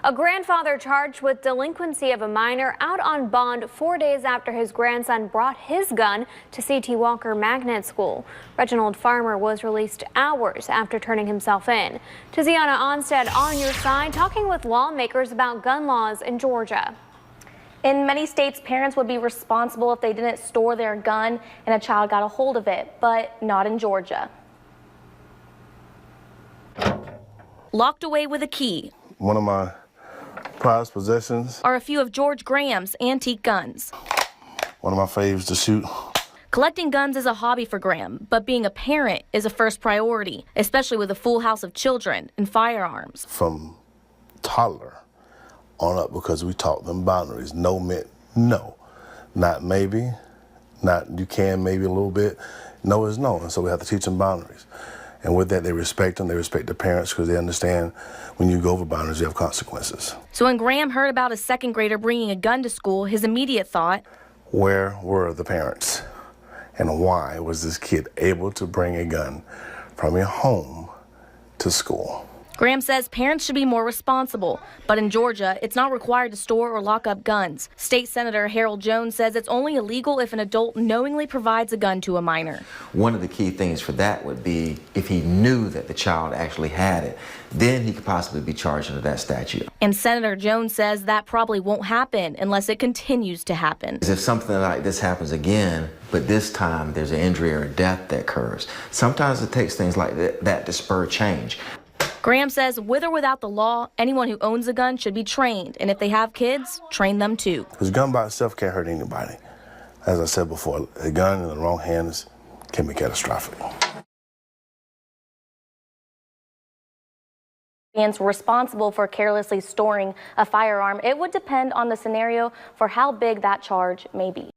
A grandfather charged with delinquency of a minor out on bond 4 days after his grandson brought his gun to C.T. Walker Magnet School. Reginald Farmer was released hours after turning himself in. Tiziana Onstead on your side, talking with lawmakers about gun laws in Georgia. In many states, parents would be responsible if they didn't store their gun and a child got a hold of it, but not in Georgia. Locked away with a key. One of my prized possessions Are a few of George Graham's antique guns. One of my faves to shoot. Collecting guns is a hobby for Graham, but being a parent is a first priority, especially with a full house of children and firearms. From toddler on up, because we taught them boundaries. No meant no. Not maybe, not you can maybe a little bit. No is no, and so we have to teach them boundaries. And with that, they respect them. They respect the parents because they understand when you go over boundaries, you have consequences. So when Graham heard about a second grader bringing a gun to school, his immediate thought, where were the parents? And why was this kid able to bring a gun from your home to school? Graham says parents should be more responsible, but in Georgia, it's not required to store or lock up guns. State Senator Harold Jones says it's only illegal if an adult knowingly provides a gun to a minor. One of the key things for that would be if he knew that the child actually had it, then he could possibly be charged under that statute. And Senator Jones says that probably won't happen unless it continues to happen. If something like this happens again, but this time there's an injury or a death that occurs, sometimes it takes things like that to spur change. Graham says with or without the law, anyone who owns a gun should be trained, and if they have kids, train them too. Because a gun by itself can't hurt anybody. As I said before, a gun in the wrong hands can be catastrophic. And responsible for carelessly storing a firearm, it would depend on the scenario for how big that charge may be.